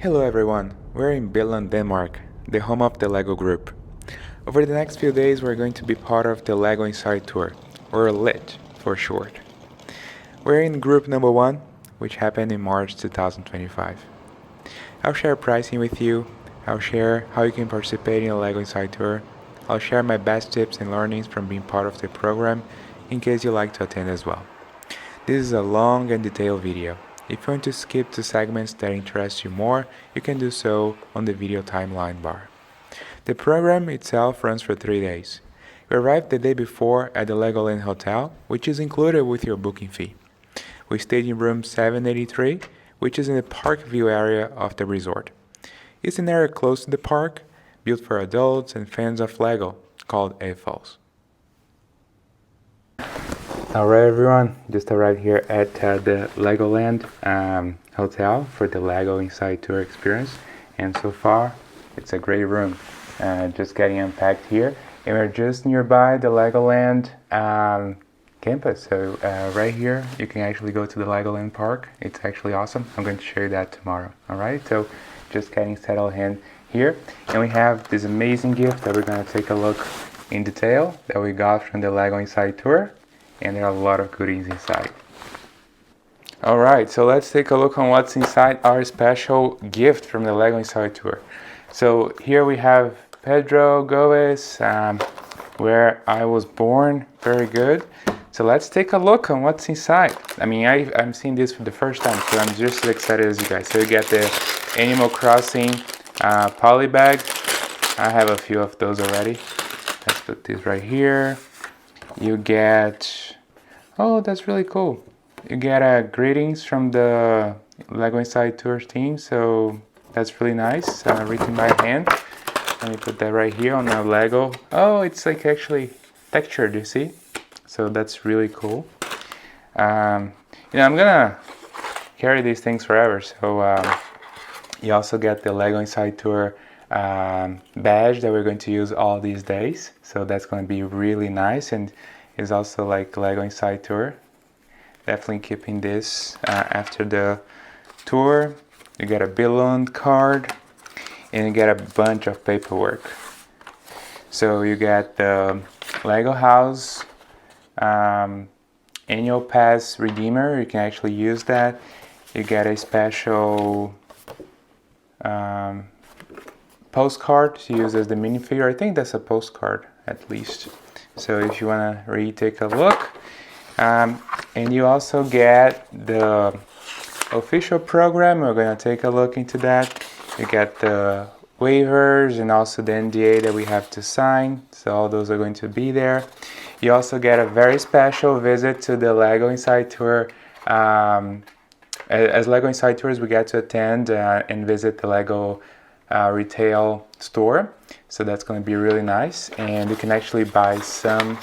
Hello everyone, we're in Billund, Denmark, the home of the LEGO group. Over the next few days we're going to be part of the LEGO Inside Tour, or LIT for short. We're in group number 1, which happened in March 2025. I'll share pricing with you, I'll share how you can participate in the LEGO Inside Tour, I'll share my best tips and learnings from being part of the program in case you'd like to attend as well. This is a long and detailed video. If you want to skip to segments that interest you more, you can do so on the video timeline bar. The program itself runs for 3 days. We arrived the day before at the LEGOLAND Hotel, which is included with your booking fee. We stayed in room 783, which is in the park view area of the resort. It's an area close to the park, built for adults and fans of LEGO, called AFOs. Alright everyone, just arrived here at the LEGOLAND Hotel for the LEGO Inside Tour experience, and so far it's a great room. Just getting unpacked here, and we're just nearby the LEGOLAND campus. So right here you can actually go to the LEGOLAND park. It's actually awesome. I'm going to show you that tomorrow. Alright, so just getting settled in here, and we have this amazing gift that we're going to take a look in detail that we got from the LEGO Inside Tour. And there are a lot of goodies inside. Alright, so let's take a look on what's inside our special gift from the LEGO Inside Tour. So here we have Pedro Goes, where I was born. Very good. So let's take a look on what's inside. I mean, I'm seeing this for the first time, so I'm just as excited as you guys. So you get the Animal Crossing poly bag. I have a few of those already. Let's put this right here. You get, oh, that's really cool. You get greetings from the LEGO Inside Tour team, so that's really nice, written by hand. Let me put that right here on the LEGO. Oh, it's like actually textured, you see? So that's really cool. I'm gonna carry these things forever, so you also get the LEGO Inside Tour badge that we're going to use all these days, so that's going to be really nice, and is also like LEGO Inside Tour. Definitely keeping this after the tour. You get a Billund card, and you get a bunch of paperwork. So you get the LEGO House annual pass redeemer. You can actually use that. You get a special postcard to use as the minifigure. I think that's a postcard at least. So if you want to really take a look, and you also get the official program. We're going to take a look into that. You get the waivers and also the NDA that we have to sign. So all those are going to be there. You also get a very special visit to the LEGO Inside Tour. As LEGO Inside Tours, we get to attend and visit the LEGO retail store, so that's going to be really nice, and you can actually buy some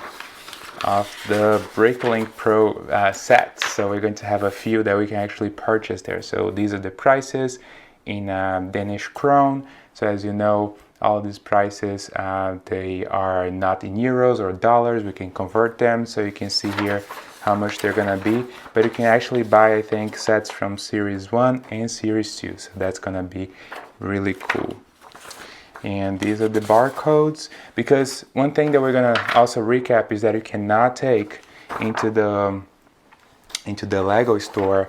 of the Bricklink Pro sets. So we're going to have a few that we can actually purchase there. So these are the prices in Danish krone. So as you know, all these prices they are not in euros or dollars. We can convert them, so you can see here how much they're gonna be, but you can actually buy, I think, sets from Series 1 and Series 2, so that's gonna be really cool. And these are the barcodes, because one thing that we're gonna also recap is that you cannot take into the LEGO store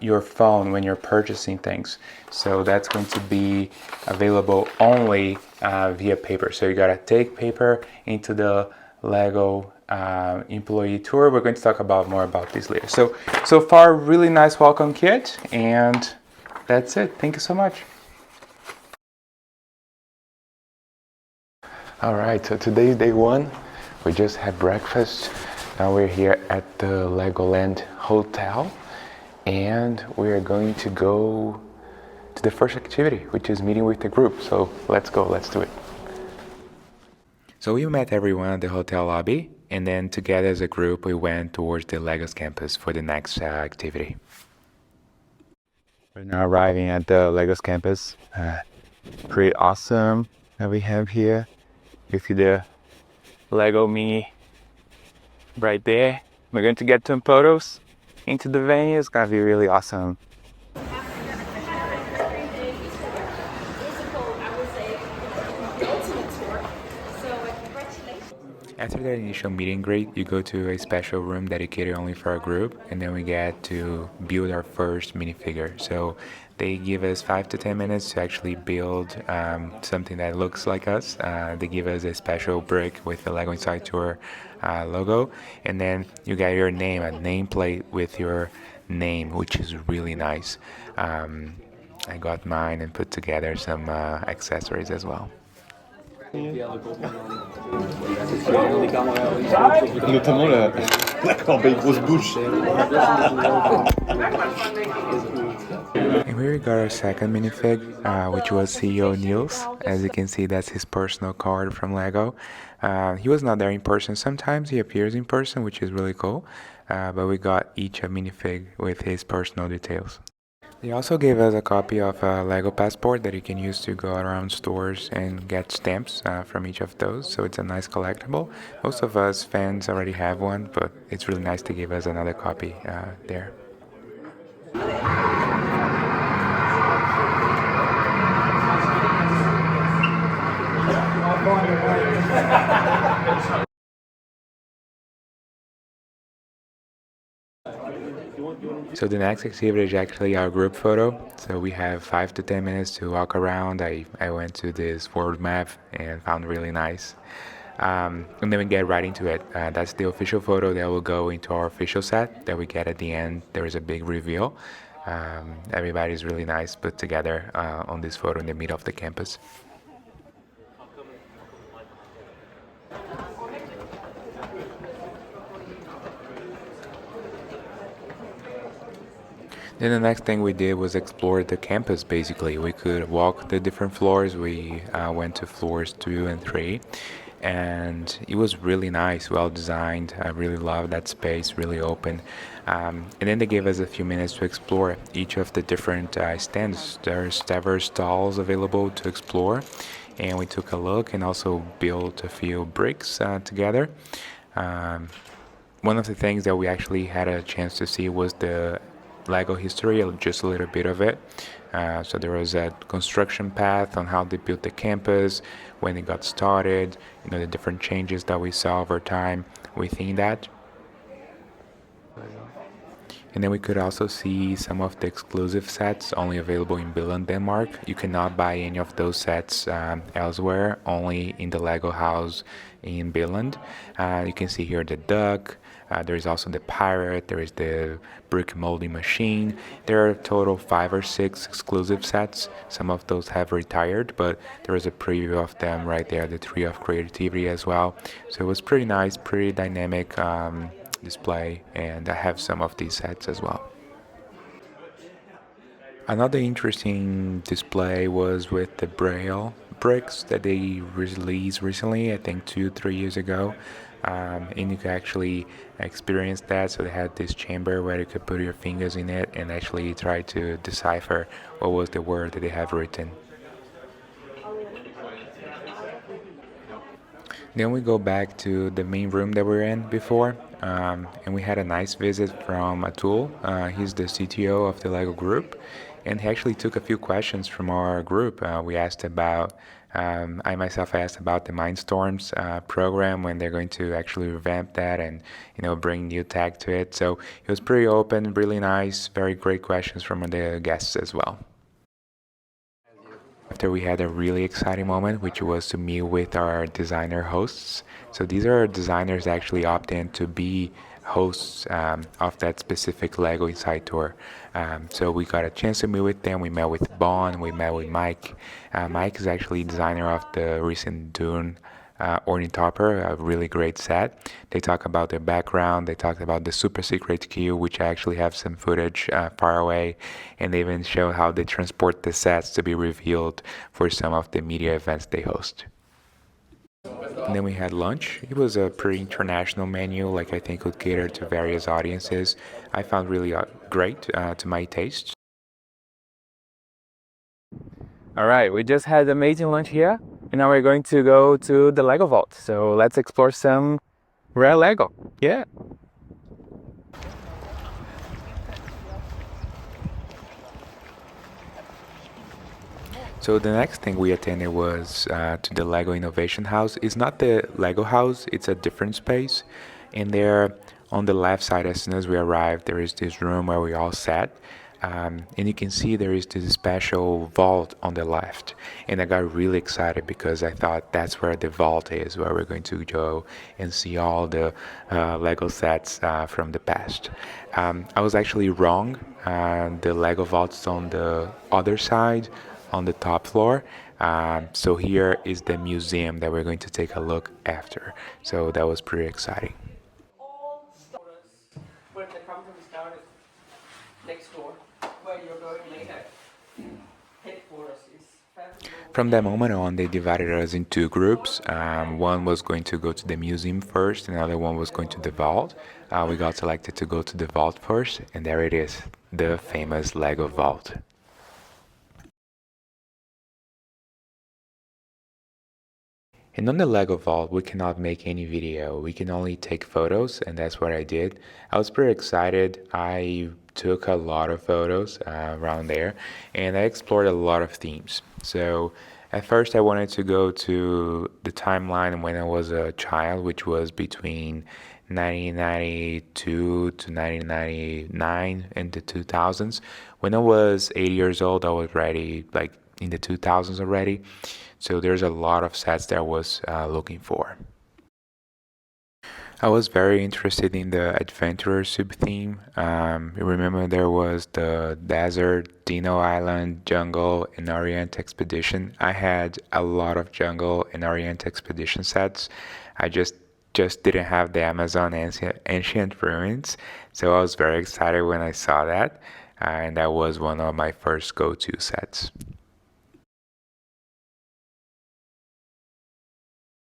your phone when you're purchasing things. So that's going to be available only via paper. So you gotta take paper into the LEGO employee tour. We're going to talk more about this later. So far, really nice welcome kit, and that's it. Thank you so much. All right, so today's day 1. We just had breakfast. Now we're here at the LEGOLAND Hotel, and we are going to go to the first activity, which is meeting with the group. So let's go, let's do it. So we met everyone at the hotel lobby, and then together as a group we went towards the LEGO's campus for the next activity. We're now arriving at the LEGO's campus. Pretty awesome that we have here. You see the LEGO Mini right there. We're going to get some photos into the venue. It's gonna be really awesome. After that initial meet and greet, you go to a special room dedicated only for our group, and then we get to build our first minifigure. So they give us 5 to 10 minutes to actually build something that looks like us. They give us a special brick with the Lego Inside Tour logo, and then you get your name, a nameplate with your name, which is really nice. I got mine and put together some accessories as well. Notamment la corbeille grosse bouche. And we got our second minifig, which was CEO Niels. As you can see, that's his personal card from Lego. He was not there in person. Sometimes he appears in person, which is really cool. But we got each a minifig with his personal details. They also gave us a copy of a Lego passport that you can use to go around stores and get stamps from each of those. So it's a nice collectible. Most of us fans already have one, but it's really nice to give us another copy there. So the next exhibit is actually our group photo. So we have 5 to 10 minutes to walk around. I went to this world map and found really nice. And then we get right into it. That's the official photo that will go into our official set that we get at the end. There is a big reveal. Everybody's really nice put together on this photo in the middle of the campus. Then the next thing we did was explore the campus basically. We could walk the different floors. We went to floors 2 and 3, and it was really nice, well designed. I really loved that space, really open. And then they gave us a few minutes to explore each of the different stands. There's several stalls available to explore, and we took a look and also built a few bricks together. One of the things that we actually had a chance to see was the Lego history, just a little bit of it. So there was a construction path on how they built the campus, when it got started, the different changes that we saw over time within that. And then we could also see some of the exclusive sets only available in Billund, Denmark. You cannot buy any of those sets elsewhere, only in the Lego house in Billund. You can see here the duck. There is also the pirate. There is the brick molding machine. There are a total 5 or 6 exclusive sets. Some of those have retired, but there is a preview of them right there, the Tree of Creativity as well. So it was pretty nice, pretty dynamic display, and I have some of these sets as well. Another interesting display was with the Braille bricks that they released recently, I think 2-3 years ago. And you could actually experience that. So they had this chamber where you could put your fingers in it and actually try to decipher what was the word that they have written. Then we go back to the main room that we were in before, and we had a nice visit from Atul. He's the CTO of the Lego group, and he actually took a few questions from our group. We asked about, I myself asked about the Mindstorms program, when they're going to actually revamp that and bring new tech to it. So it was pretty open, really nice, very great questions from the guests as well. After we had a really exciting moment, which was to meet with our designer hosts. So these are designers that actually opt in to be hosts of that specific Lego Inside Tour. So we got a chance to meet with them. We met with Bon, we met with Mike. Mike is actually designer of the recent Dune Ornithopter, a really great set. They talk about their background. They talked about the super secret queue, which I actually have some footage far away, and they even show how they transport the sets to be revealed for some of the media events they host. And then we had lunch. It was a pretty international menu, like I think would cater to various audiences. I found really great to my taste. All right, we just had amazing lunch here, and now we're going to go to the Lego Vault. So let's explore some rare Lego. Yeah. So the next thing we attended was to the Lego Innovation House. It's not the Lego house, it's a different space. And there on the left side, as soon as we arrived, there is this room where we all sat. And you can see there is this special vault on the left. And I got really excited because I thought that's where the vault is, where we're going to go and see all the Lego sets from the past. I was actually wrong. The Lego vault's on the other side, on the top floor. So here is the museum that we're going to take a look after. So that was pretty exciting. When the company started next door, where you're going later, headquarters is From that moment on, they divided us in two groups. One was going to go to the museum first, another one was going to the vault. We got selected to go to the vault first, and there it is, the famous Lego vault. And on the Lego Vault, we cannot make any video. We can only take photos, and that's what I did. I was pretty excited. I took a lot of photos around there, and I explored a lot of themes. So at first, I wanted to go to the timeline when I was a child, which was between 1992 to 1999 and the 2000s. When I was 8 years old, I was ready, like in the 2000s already. So there's a lot of sets that I was looking for. I was very interested in the adventurer sub-theme. Remember there was the desert, Dino Island, jungle, and Orient Expedition. I had a lot of jungle and Orient Expedition sets. I just didn't have the Amazon Ancient Ruins, so I was very excited when I saw that, and that was one of my first go-to sets.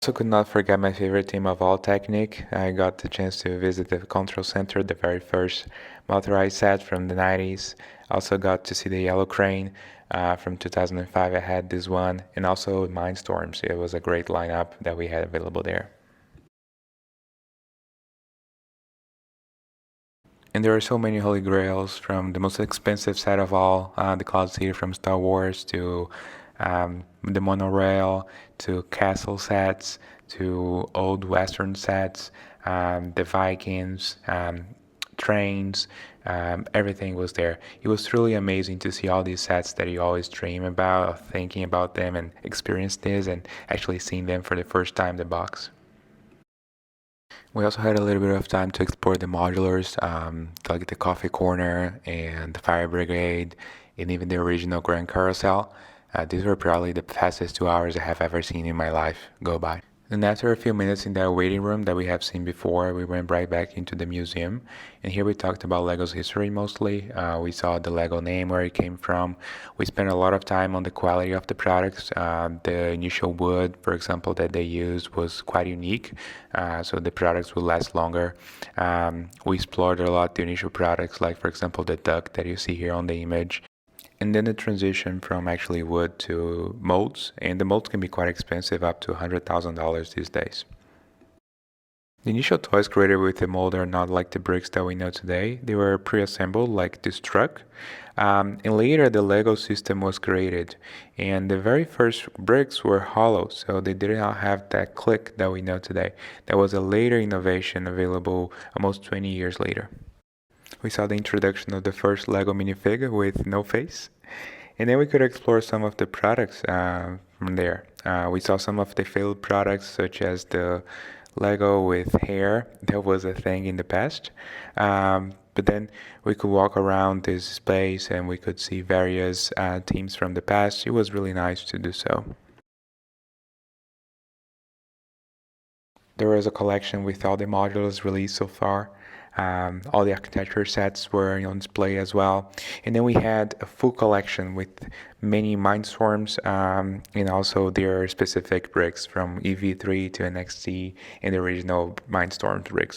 Also could not forget my favorite team of all, Technic. I got the chance to visit the control center, the very first motorized set from the 90s. Also got to see the Yellow Crane from 2005. I had this one, and also Mindstorms. It was a great lineup that we had available there. And there are so many holy grails, from the most expensive set of all, the Cloud City from Star Wars, to the monorail, to castle sets, to old western sets, the Vikings, trains, everything was there. It was truly amazing to see all these sets that you always dream about, thinking about them and experience this, and actually seeing them for the first time in the box. We also had a little bit of time to explore the modulars, like the coffee corner and the fire brigade, and even the original Grand Carousel. These were probably the fastest 2 hours I have ever seen in my life go by. And after a few minutes in that waiting room that we have seen before, we went right back into the museum. And here we talked about Lego's history mostly. We saw the Lego name, where it came from. We spent a lot of time on the quality of the products. The initial wood, for example, that they used was quite unique, so the products would last longer. We explored a lot the initial products, like for example the duck that you see here on the image. And then the transition from actually wood to molds, and the molds can be quite expensive, up to $100,000 these days. The initial toys created with the mold are not like the bricks that we know today. They were pre-assembled like this truck. And later the Lego system was created, and the very first bricks were hollow, so they did not have that click that we know today. That was a later innovation available almost 20 years later. We saw the introduction of the first Lego minifigure with no face, and then we could explore some of the products from there. We saw some of the failed products, such as the Lego with hair. That was a thing in the past. But then we could walk around this space and we could see various teams from the past. It was really nice to do so. There was a collection with all the modules released so far. All the architecture sets were on display as well. And then we had a full collection with many Mindstorms, and also their specific bricks from EV3 to NXT and the original Mindstorm bricks.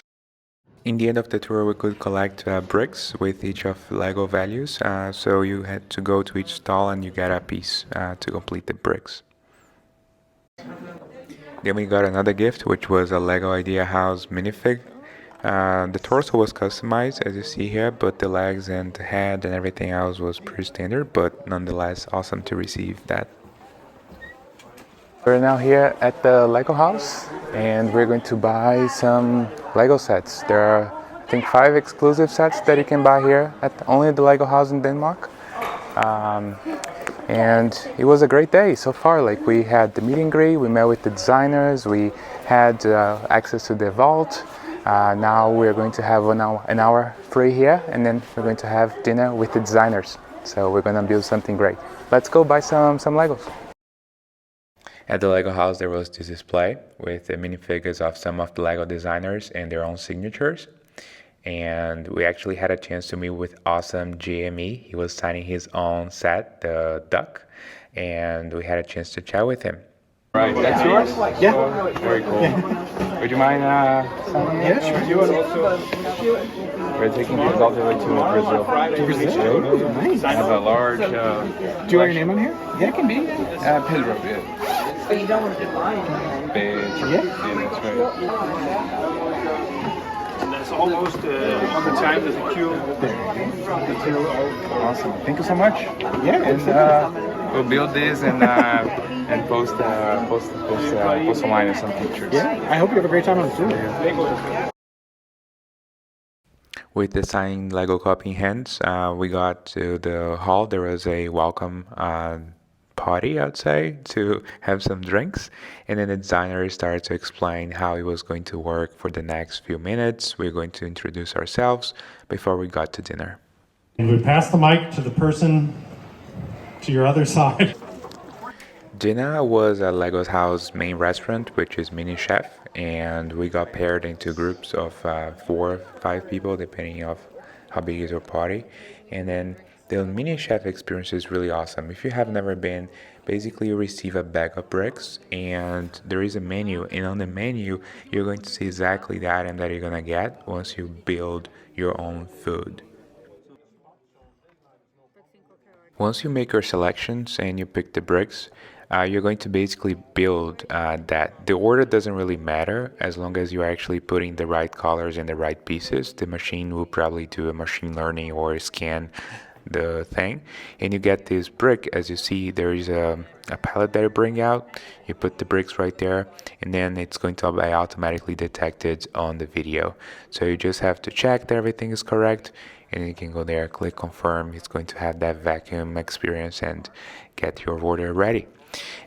In the end of the tour, we could collect bricks with each of Lego values. So you had to go to each stall and you get a piece to complete the bricks. Then we got another gift, which was a Lego Idea House minifig. The torso was customized, as you see here, but the legs and the head and everything else was pretty standard, but nonetheless awesome to receive that We're now here at the Lego house and we're going to buy some Lego sets. There are, I think, 5 exclusive sets that you can buy here at only the Lego house in Denmark. And it was a great day so far. Like, we had the meet and greet, we met with the designers, we had access to the vault. Now we're going to have an hour free here, and then we're going to have dinner with the designers. So we're going to build something great. Let's go buy some Legos. At the Lego house, there was this display with the minifigures of some of the Lego designers and their own signatures. And we actually had a chance to meet with awesome GME. He was signing his own set, the duck, and we had a chance to chat with him. Right, that's yours? Yeah. Very cool. Yeah. Would you mind signing it? Yeah, sure. We're taking this all the way to Brazil. To Brazil? Nice. I have a large... Do you want your name on here? Yeah, it can be. Pedro, yeah. But you don't want to be lying. Pedro. Yeah. Yeah, that's right. And that's almost on the time that the queue until all. Awesome. Thank you so much. Yeah. And we'll build this and post online some pictures. Yeah. I hope you have a great time on the tour. With the signed Lego copy in hands, we got to the hall. There was a welcome party, I'd say, to have some drinks. And then the designer started to explain how it was going to work for the next few minutes. We're going to introduce ourselves before we got to dinner. And we pass the mic to the person to your other side. Dinner was at Lego's house main restaurant, which is Mini Chef, and we got paired into groups of 4 or 5 people, depending on how big is your party. And then the Mini Chef experience is really awesome. If you have never been, basically you receive a bag of bricks and there is a menu, and on the menu you're going to see exactly the item that you're gonna get once you build your own food. Once you make your selections and you pick the bricks, you're going to basically build that. The order doesn't really matter as long as you're actually putting the right colors in the right pieces. The machine will probably do a machine learning or scan the thing, and you get this brick. As you see, there is a palette that you bring out. You put the bricks right there, and then it's going to be automatically detected on the video. So you just have to check that everything is correct, and you can go there, click confirm. It's going to have that vacuum experience and get your order ready.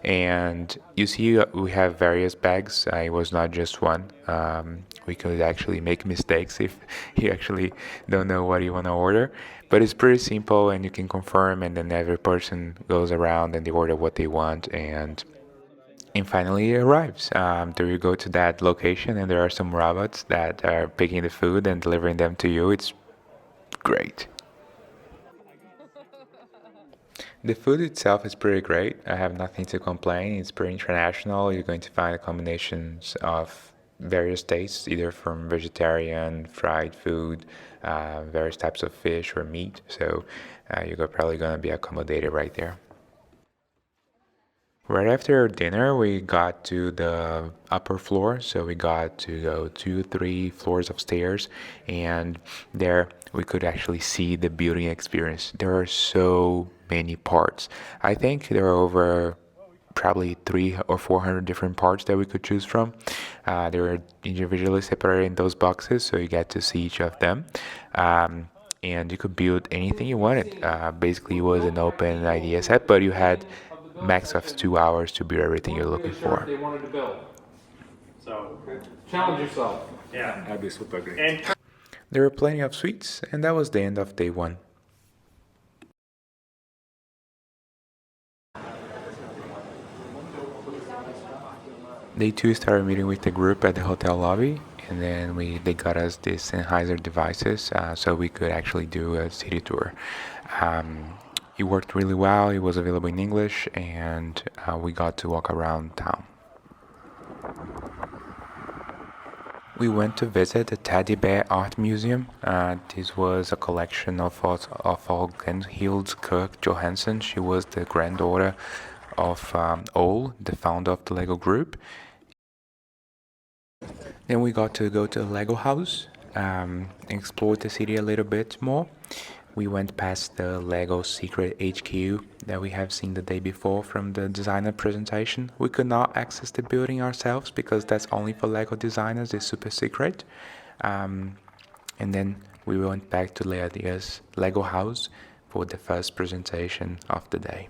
And you see we have various bags. It was not just one. We could actually make mistakes if you actually don't know what you want to order, but it's pretty simple and you can confirm, and then every person goes around and they order what they want, and finally it arrives. There you go to that location, and there are some robots that are picking the food and delivering them to you. It's great. The food itself is pretty great. I have nothing to complain. It's pretty international. You're going to find combinations of various tastes, either from vegetarian, fried food, various types of fish or meat. So you're probably going to be accommodated right there. Right after dinner, we got to the upper floor, so we got to go 2-3 floors of stairs, and there we could actually see the building experience. There are so many parts. I think there are over probably 300 or 400 different parts that we could choose from. They were individually separated in those boxes, so you get to see each of them. And you could build anything you wanted. Basically, it was an open idea set, but you had max of 2 hours to build everything you're looking for. They wanted to build. So challenge yourself. Yeah. That'd be super great. There were plenty of sweets, and that was the end of day 1. Day 2 started meeting with the group at the hotel lobby, and then they got us these Sennheiser devices so we could actually do a city tour. It worked really well. It was available in English, and we got to walk around town. We went to visit the Teddy Bear Art Museum. This was a collection of all Gunhild Kirk Johansson. She was the granddaughter of Ole, the founder of the Lego Group. Then we got to go to the Lego house, explore the city a little bit more. We went past the Lego secret HQ that we have seen the day before from the designer presentation. We could not access the building ourselves because that's only for Lego designers, it's super secret. And then we went back to Leadia's Lego house for the first presentation of the day.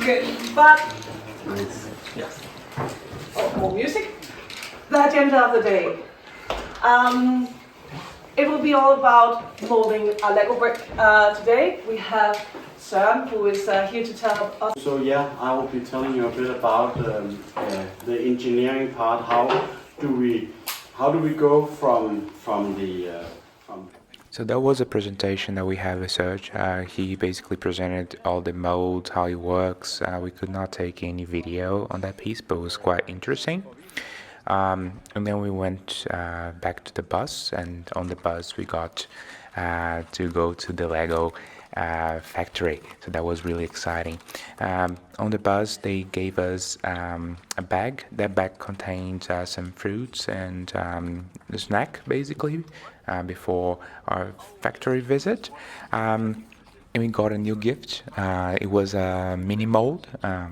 Good. But yes. Oh, more music. The agenda of the day. It will be all about molding a Lego brick. Today we have Søren, who is here to tell us. So yeah, I will be telling you a bit about the engineering part. How do we go from the So that was a presentation that we have researched. He basically presented all the modes, how it works. We could not take any video on that piece, but it was quite interesting. And then we went back to the bus, and on the bus we got to go to the Lego factory. So that was really exciting. On the bus they gave us a bag. That bag contained some fruits and a snack basically before our factory visit. And we got a new gift. It was a mini mold,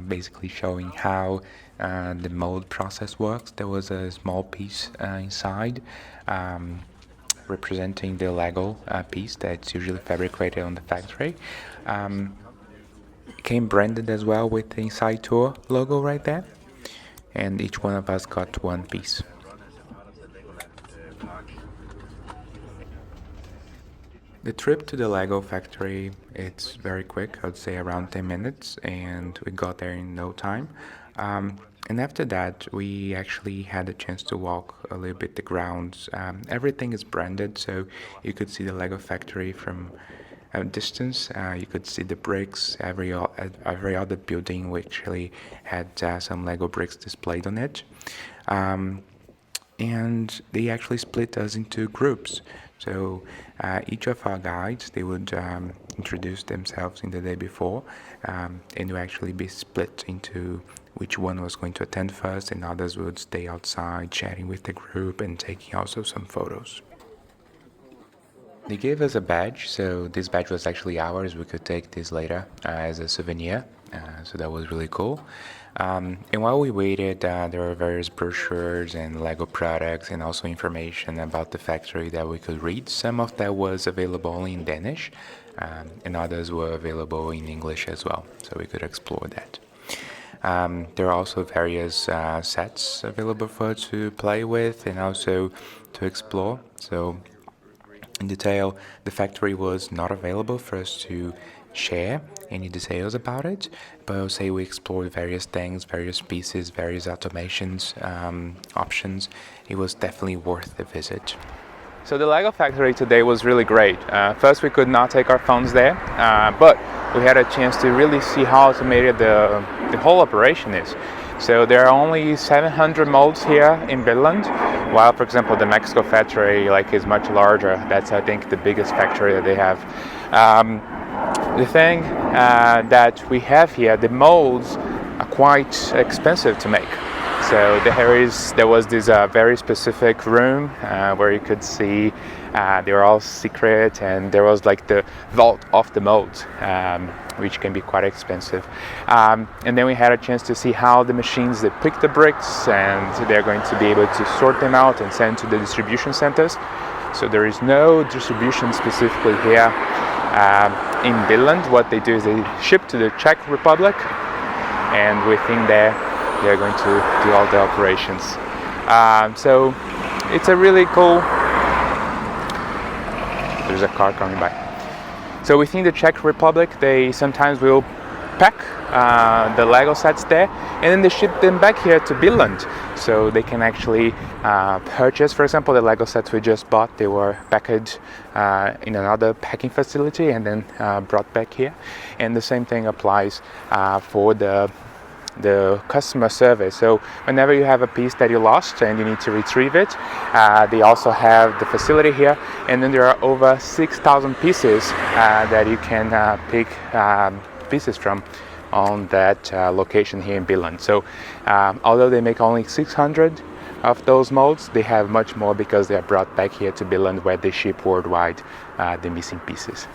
basically showing how the mold process works. There was a small piece inside representing the Lego piece that's usually fabricated on the factory. It came branded as well with the Inside Tour logo right there, and each one of us got one piece. The trip to the Lego factory, it's very quick, I'd say around 10 minutes, and we got there in no time. And after that, we actually had a chance to walk a little bit the grounds. Everything is branded, so you could see the Lego factory from a distance. You could see the bricks. Every other building actually had some Lego bricks displayed on it. And they actually split us into groups. So each of our guides, they would introduce themselves in the day before, and would actually be split into which one was going to attend first, and others would stay outside chatting with the group and taking also some photos. They gave us a badge, so this badge was actually ours. We could take this later as a souvenir, so that was really cool. And while we waited, there were various brochures and Lego products and also information about the factory that we could read. Some of that was available only in Danish, and others were available in English as well, so we could explore that. There are also various sets available for us to play with and also to explore. So in detail, the factory was not available for us to share any details about it, but I would say we explored various things, various pieces, various automations, options. It was definitely worth the visit. So the Lego factory today was really great. First, we could not take our phones there, but we had a chance to really see how automated the whole operation is. So there are only 700 molds here in Billund, while, for example, the Mexico factory is much larger. That's, I think, the biggest factory that they have. The thing that we have here, the molds are quite expensive to make. So there was this very specific room where you could see they were all secret, and there was the vault of the molds, which can be quite expensive. And then we had a chance to see how the machines they pick the bricks, and they're going to be able to sort them out and send to the distribution centers. So there is no distribution specifically here in Billund. What they do is they ship to the Czech Republic, and within there they're going to do all the operations. So it's a really cool. There's a car coming by. So within the Czech Republic, they sometimes will pack the Lego sets there, and then they ship them back here to Billund. So they can actually purchase, for example, the Lego sets we just bought. They were packaged in another packing facility and then brought back here. And the same thing applies for the customer service. So whenever you have a piece that you lost and you need to retrieve it, they also have the facility here, and then there are over 6,000 pieces that you can pick pieces from on that location here in Billund. So although they make only 600 of those molds. They have much more because they are brought back here to Billund, where they ship worldwide the missing pieces.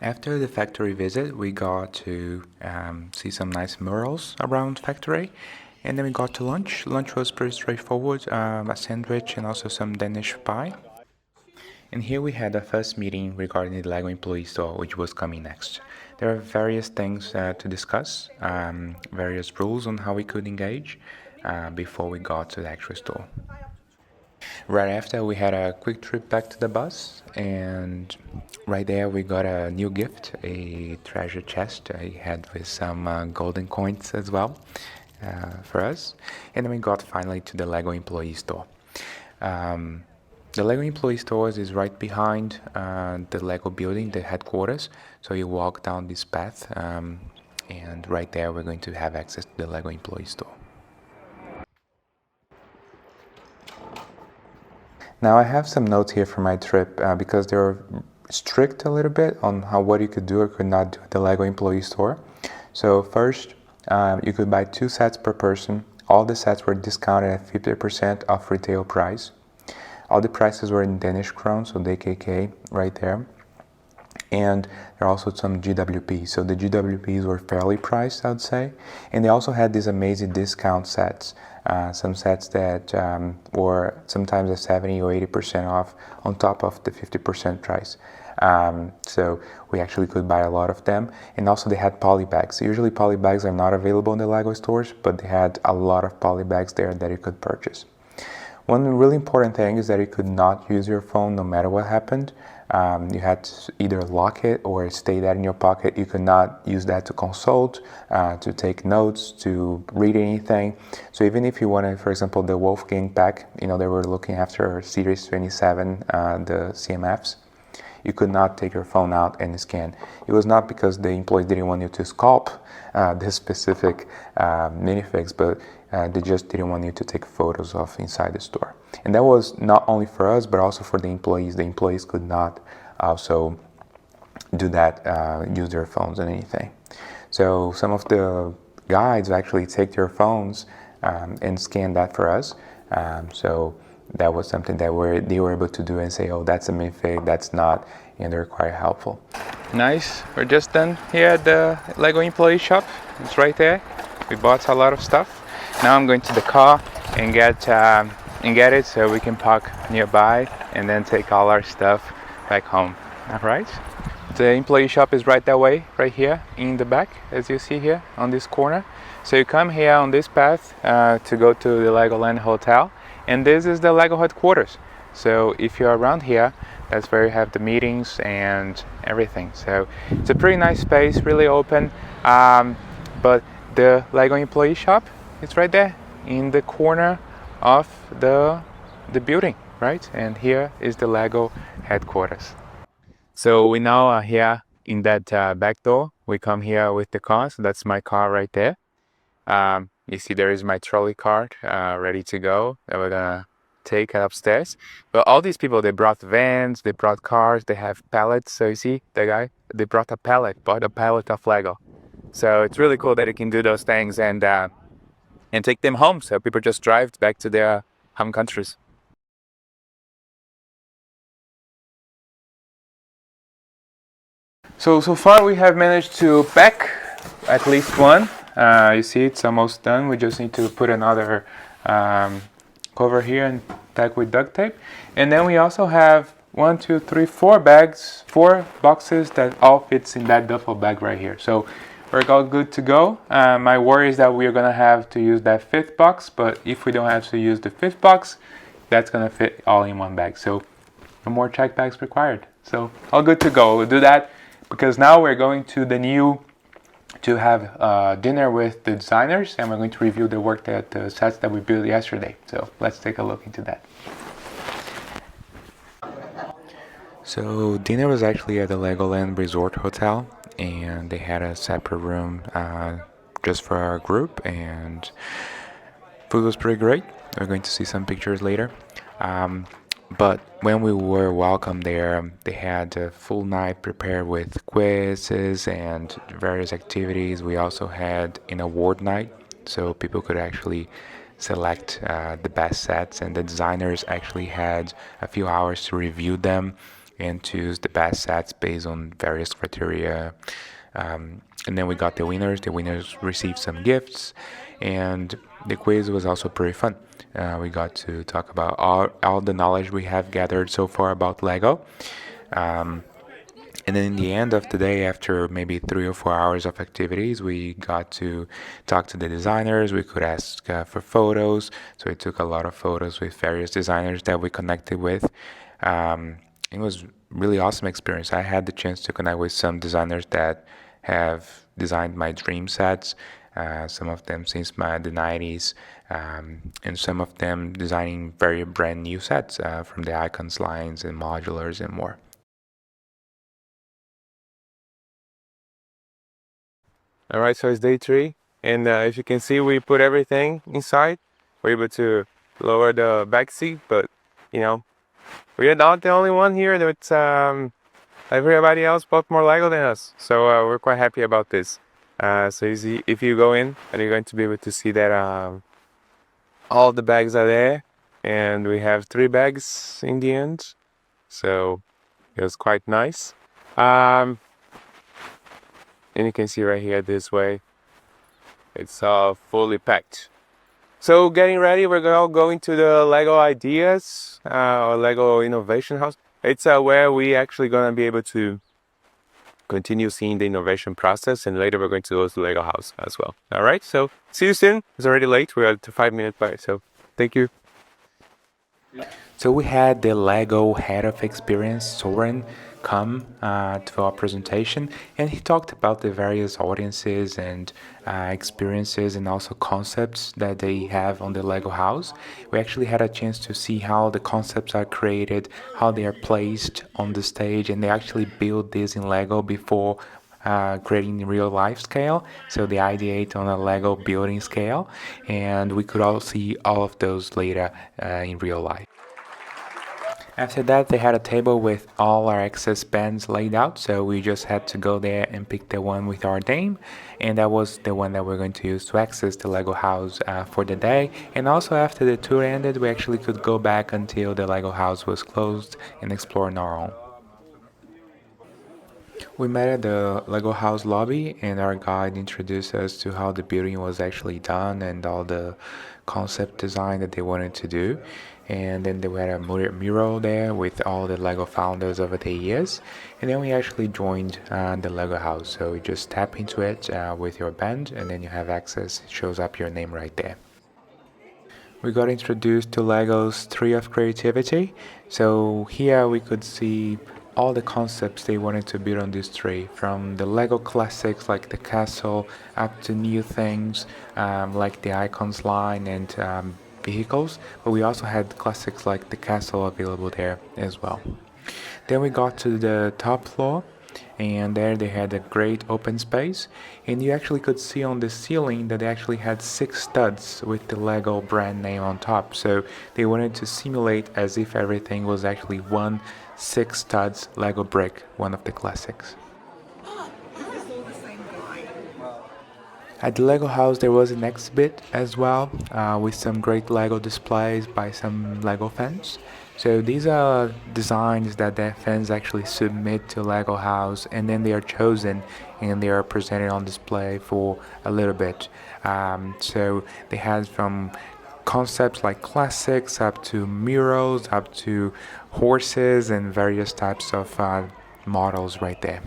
After the factory visit, we got to see some nice murals around factory, and then we got to lunch. Lunch was pretty straightforward, a sandwich and also some Danish pie. And here we had our first meeting regarding the LEGO employee store, which was coming next. There are various things to discuss, various rules on how we could engage before we got to the actual store. Right after, we had a quick trip back to the bus, and right there we got a new gift, a treasure chest I had with some golden coins as well for us. And then we got finally to the LEGO employee store. The LEGO employee stores is right behind the LEGO building, the headquarters. So you walk down this path, and right there we're going to have access to the LEGO employee store. Now I have some notes here for my trip because they're strict a little bit on what you could do or could not do at the LEGO employee store. So first, you could buy 2 sets per person. All the sets were discounted at 50% off retail price. All the prices were in Danish krone, so DKK right there. And there are also some GWPs. So the GWPs were fairly priced, I would say. And they also had these amazing discount sets. Some sets that were sometimes at 70 or 80% off on top of the 50% price. So we actually could buy a lot of them. And also they had poly bags. Usually poly bags are not available in the LEGO stores, but they had a lot of poly bags there that you could purchase. One really important thing is that you could not use your phone no matter what happened. You had to either lock it or stay that in your pocket. You could not use that to consult, to take notes, to read anything. So even if you wanted, for example, the Wolfgang pack, they were looking after Series 27, the CMFs, you could not take your phone out and scan. It was not because the employees didn't want you to sculpt this specific minifigs, but they just didn't want you to take photos of inside the store. And that was not only for us, but also for the employees. The employees could not also do that, use their phones and anything. So some of the guides actually take their phones and scan that for us. So that was something that they were able to do and say, oh, that's a minifig, that's not, and they're quite helpful. Nice, we're just done here at the LEGO employee shop. It's right there. We bought a lot of stuff. Now I'm going to the car and get it so we can park nearby and then take all our stuff back home. All right. The employee shop is right that way, right here in the back, as you see here on this corner. So you come here on this path to go to the LEGOLAND Hotel, and this is the LEGO headquarters. So if you're around here, that's where you have the meetings and everything. So it's a pretty nice space, really open. But the LEGO employee shop, it's right there in the corner of the building, right? And here is the LEGO headquarters. So we now are here in that back door. We come here with the car, so that's my car right there. You see there is my trolley cart ready to go that we're gonna take upstairs. But all these people, they brought vans, they brought cars, they have pallets. So you see the guy, they brought a pallet of Lego. So it's really cool that you can do those things and take them home. So people just drive back to their home countries. So far we have managed to pack at least one. You see it's almost done. We just need to put another cover here and tag with duct tape. And then we also have 4 boxes that all fits in that duffel bag right here. So we're all good to go. My worry is that we're gonna have to use that 5th box, but if we don't have to use the 5th box, that's gonna fit all in one bag. So no more check bags required. So all good to go. We'll do that because now we're going to have dinner with the designers, and we're going to review the work the sets that we built yesterday. So let's take a look into that. So dinner was actually at the Legoland Resort Hotel, and they had a separate room just for our group, and food was pretty great. We're going to see some pictures later. But when we were welcome there, they had a full night prepared with quizzes and various activities. We also had an award night, so people could actually select the best sets, and the designers actually had a few hours to review them and choose the best sets based on various criteria. And then we got the winners. The winners received some gifts, and the quiz was also pretty fun. We got to talk about all the knowledge we have gathered so far about Lego. And then in the end of the day, after maybe 3 or 4 hours of activities, we got to talk to the designers. We could ask for photos. So we took a lot of photos with various designers that we connected with. It was really awesome experience. I had the chance to connect with some designers that have designed my dream sets. Some of them since the 90s, and some of them designing very brand new sets from the icons lines and modulars and more. All right, so it's day 3, and if you can see, we put everything inside. We're able to lower the back seat, but we're not the only one here. That's everybody else bought more Lego than us, so we're quite happy about this. So if you go in, and you're going to be able to see that all the bags are there, and we have 3 bags in the end, so it was quite nice. And you can see right here this way, it's fully packed. So getting ready, we're all going to the Lego Ideas or Lego Innovation House. It's where we actually gonna be able to continue seeing the innovation process, and later we're going to go to the Lego House as well. All right, so see you soon. It's already late. We're at 5 minutes by, so thank you. So we had the Lego head of experience, Soren, come to our presentation, and he talked about the various audiences and experiences and also concepts that they have on the Lego house. We actually had a chance to see how the concepts are created, how they are placed on the stage, and they actually build this in Lego before creating in real life scale. So they ideate on a Lego building scale, and we could all see all of those later in real life. After that, they had a table with all our access bands laid out, so we just had to go there and pick the one with our name, and that was the one that we're going to use to access the Lego house for the day. And also after the tour ended, we actually could go back until the Lego house was closed and explore on our own. We met at the Lego house lobby, and our guide introduced us to how the building was actually done and all the concept design that they wanted to do. And then they had a mural there with all the Lego founders over the years. And then we actually joined the Lego house. So you just tap into it with your band, and then you have access. It shows up your name right there. We got introduced to Lego's Tree of Creativity. So here we could see all the concepts they wanted to build on this tree, from the Lego classics like the castle up to new things like the icons line and vehicles, but we also had classics like the castle available there as well. Then we got to the top floor, and there they had a great open space, and you actually could see on the ceiling that they actually had 6 studs with the Lego brand name on top. So they wanted to simulate as if everything was actually one 6 studs Lego brick, one of the classics. At the Lego house there was an exhibit as well with some great Lego displays by some Lego fans. So these are designs that the fans actually submit to Lego house, and then they are chosen and they are presented on display for a little bit. So they had from concepts like classics up to murals, up to horses and various types of models right there.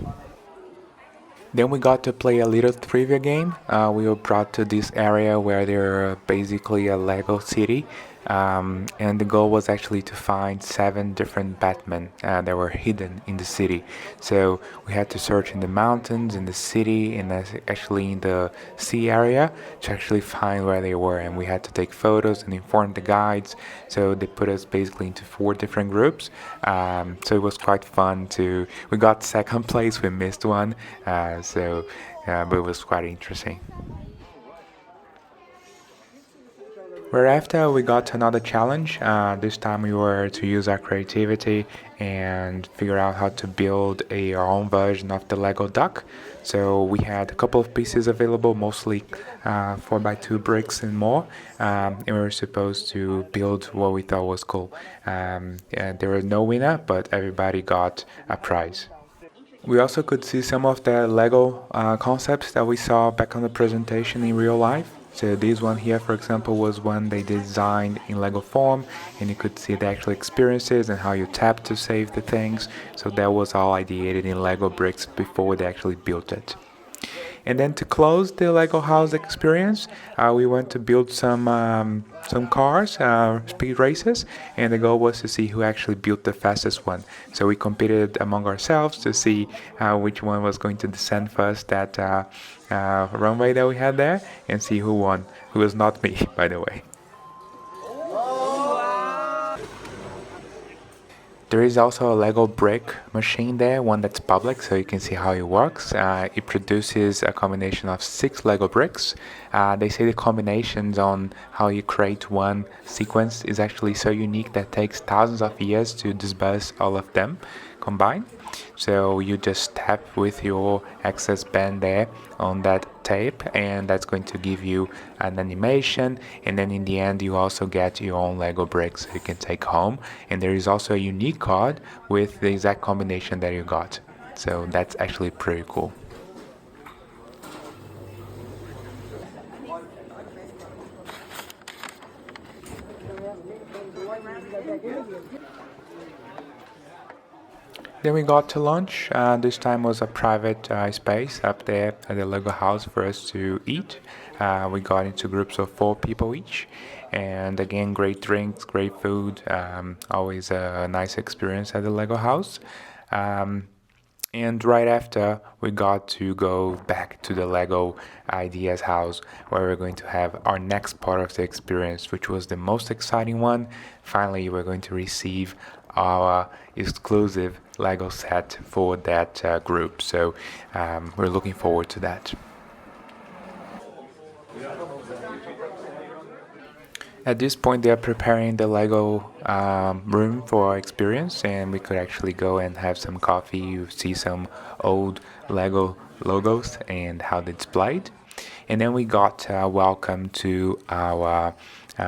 Then we got to play a little trivia game. We were brought to this area where they're basically a Lego city, and the goal was actually to find 7 different Batmen that were hidden in the city. So we had to search in the mountains, in the city, and actually in the sea area to actually find where they were. And we had to take photos and inform the guides. So they put us basically into 4 different groups. So it was quite fun we got second place, we missed one. But it was quite interesting. Whereafter we got another challenge. This time we were to use our creativity and figure out how to build our own version of the Lego duck. So we had a couple of pieces available, mostly 4x2 bricks and more, and we were supposed to build what we thought was cool. And there was no winner, but everybody got a prize. We also could see some of the Lego concepts that we saw back on the presentation in real life. So this one here, for example, was one they designed in Lego form, and you could see the actual experiences and how you tap to save the things. So that was all ideated in Lego bricks before they actually built it. And then to close the Lego house experience, we went to build some cars, speed races, and the goal was to see who actually built the fastest one. So we competed among ourselves to see which one was going to descend first that runway that we had there, and see who won. Who was not me, by the way. There is also a Lego brick machine there, one that's public, so you can see how it works. It produces a combination of 6 Lego bricks. They say the combinations on how you create one sequence is actually so unique that it takes thousands of years to disperse all of them combined. So you just tap with your access band there on that tape, and that's going to give you an animation, and then in the end you also get your own Lego bricks you can take home, and there is also a unique card with the exact combination that you got. So that's actually pretty cool. Then we got to lunch. This time was a private space up there at the Lego house for us to eat. We got into groups of 4 people each, and again, great drinks, great food, always a nice experience at the Lego house. And right after, we got to go back to the Lego Ideas house, where we're going to have our next part of the experience, which was the most exciting one. Finally, we're going to receive our exclusive Lego set for that group. So we're looking forward to that. At this point, they are preparing the Lego room for our experience, and we could actually go and have some coffee. You see some old Lego logos and how they're displayed. And then we got welcome to our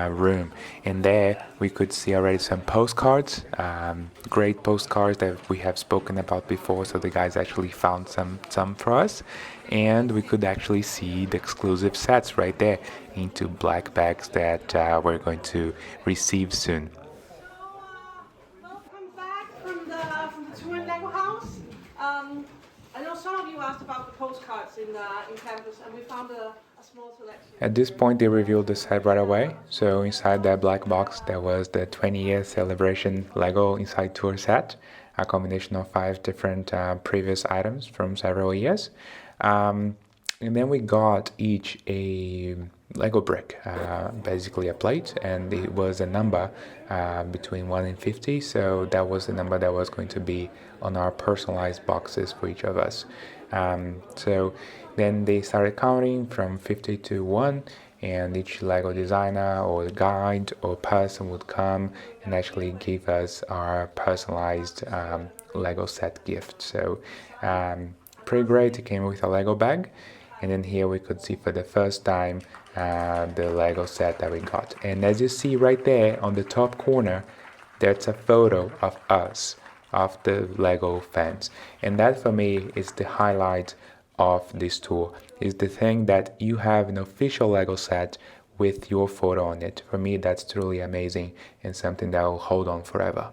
room, and there we could see already some postcards, great postcards that we have spoken about before. So the guys actually found some for us, and we could actually see the exclusive sets right there into black bags that we're going to receive soon. Welcome back from the tour in Lego House. I know some of you asked about the postcards in campus, and we found a small selection. At this point, they revealed the set right away. So inside that black box, there was the 20-year celebration Lego Inside Tour set, a combination of 5 different previous items from several years. And then we got each a Lego brick, basically a plate, and it was a number between 1 and 50. So that was the number that was going to be on our personalized boxes for each of us. So then they started counting from 50 to 1, and each Lego designer or guide or person would come and actually give us our personalized Lego set gift. So pretty great. It came with a Lego bag, and then here we could see for the first time the Lego set that we got. And as you see right there on the top corner, that's a photo of us, of the Lego fans, and that for me is the highlight of this tour, is the thing that you have an official Lego set with your photo on it. For me, that's truly amazing and something that will hold on forever.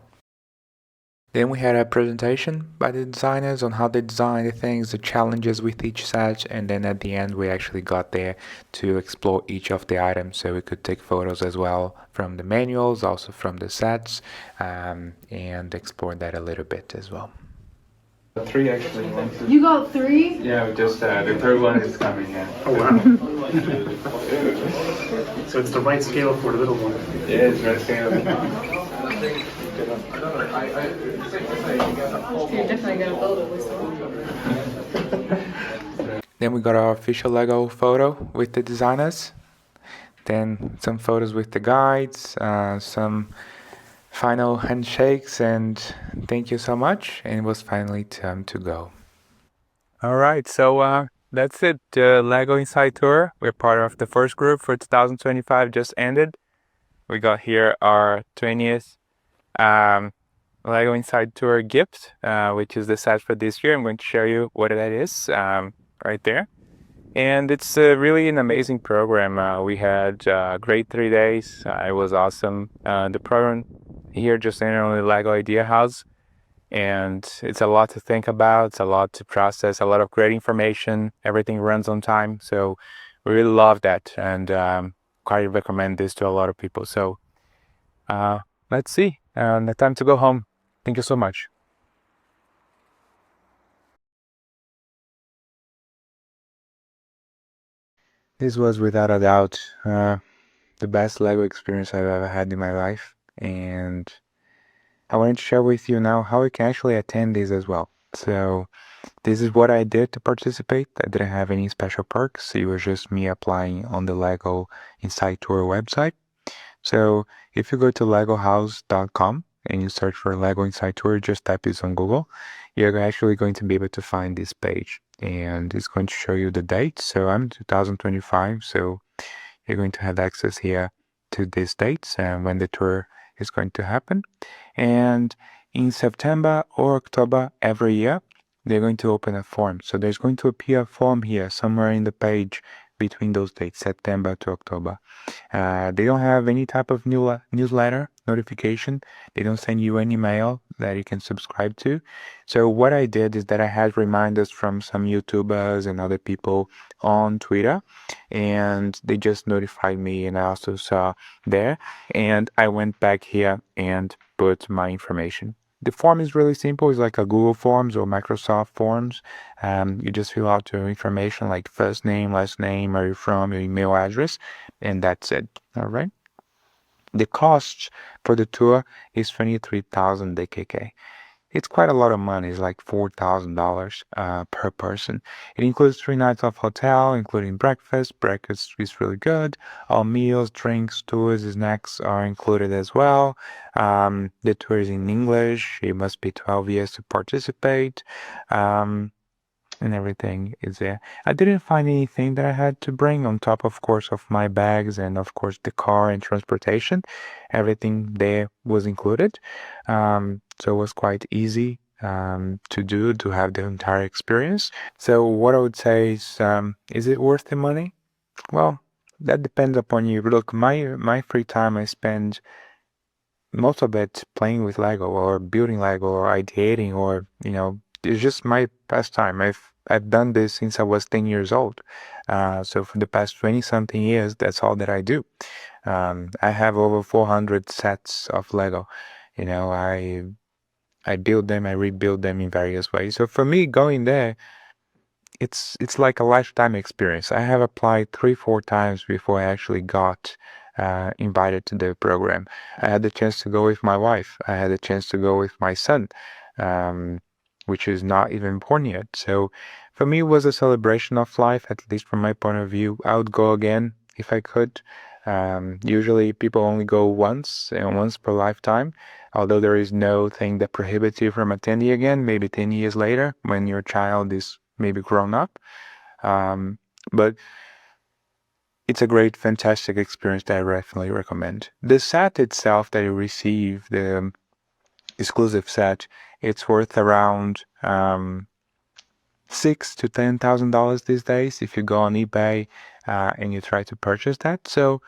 Then we had a presentation by the designers on how they design the things, the challenges with each set, and then at the end we actually got there to explore each of the items, so we could take photos as well from the manuals, also from the sets, and explore that a little bit as well. 3 actually. You got 3? Yeah, just the third one is coming in. Oh wow. So it's the right scale for the little one. Yeah, it's right scale. You're definitely gonna build it with someone. Then we got our official Lego photo with the designers. Then some photos with the guides, some final handshakes, and thank you so much. And it was finally time to go. All right, so that's it. The Lego Inside Tour. We're part of the first group for 2025 just ended. We got here our 20th Lego Inside Tour gift, which is the set for this year. I'm going to show you what that is right there. And it's really an amazing program. We had great 3 days. It was awesome. The program here just ended on the Lego Idea House. And it's a lot to think about. It's a lot to process, a lot of great information. Everything runs on time. So we really love that. And quite recommend this to a lot of people. So let's see. The time to go home. Thank you so much. This was without a doubt the best Lego experience I've ever had in my life. And I wanted to share with you now how you can actually attend these as well. So this is what I did to participate. I didn't have any special perks. It was just me applying on the Lego Inside Tour website. So if you go to legohouse.com and you search for Lego Inside Tour, just type this on Google, you're actually going to be able to find this page. And it's going to show you the date. So I'm 2025, so you're going to have access here to these dates and when the tour is going to happen. And in September or October every year, they're going to open a form. So there's going to appear a form here somewhere in the page between those dates, September to October. They don't have any type of newsletter notification. They don't send you any mail that you can subscribe to. So what I did is that I had reminders from some YouTubers and other people on Twitter, and they just notified me, and I also saw there, and I went back here and put my information. The form is really simple. It's like a Google Forms or Microsoft Forms. You just fill out your information like first name, last name, where you're from, your email address, and that's it. All right. The cost for the tour is 23,000 DKK. It's quite a lot of money. It's like $4,000 per person. It includes 3 nights of hotel, including breakfast. Breakfast is really good. All meals, drinks, tours, snacks are included as well. The tour is in English. You must be 12 years to participate. And everything is there. I didn't find anything that I had to bring on top, of course, of my bags and, of course, the car and transportation. Everything there was included. So it was quite easy to do, to have the entire experience. So what I would say is it worth the money? Well, that depends upon you. Look, my free time I spend most of it playing with Lego or building Lego or ideating or, it's just my pastime. I've done this since I was 10 years old. So for the past 20 something years, that's all that I do. I have over 400 sets of Lego. I build them, I rebuild them in various ways. So for me, going there, it's like a lifetime experience. I have applied 3-4 times before I actually got invited to the program. I had the chance to go with my wife. I had the chance to go with my son, which is not even born yet. So for me, it was a celebration of life, at least from my point of view. I would go again if I could. Usually people only go once and once per lifetime, although there is no thing that prohibits you from attending again, maybe 10 years later when your child is maybe grown up. But it's a great, fantastic experience that I definitely recommend. The set itself that you receive, the exclusive set, it's worth around $6,000 to $10,000 these days if you go on eBay and you try to purchase that. So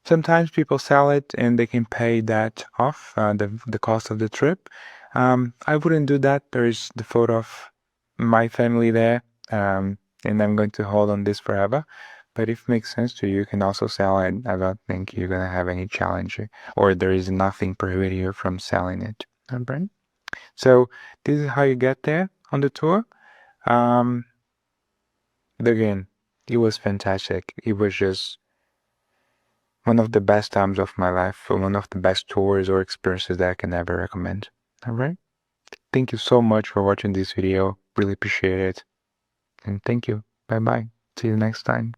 sometimes people sell it and they can pay that off, the cost of the trip. I wouldn't do that. There is the photo of my family there, and I'm going to hold on this forever. But if it makes sense to you, you can also sell it. I don't think you're going to have any challenge, or there is nothing prohibiting you from selling it. All right? So this is how you get there on the tour. Again, it was fantastic. It was just one of the best times of my life, one of the best tours or experiences that I can ever recommend. All right? Thank you so much for watching this video. Really appreciate it. And thank you. Bye bye. See you next time.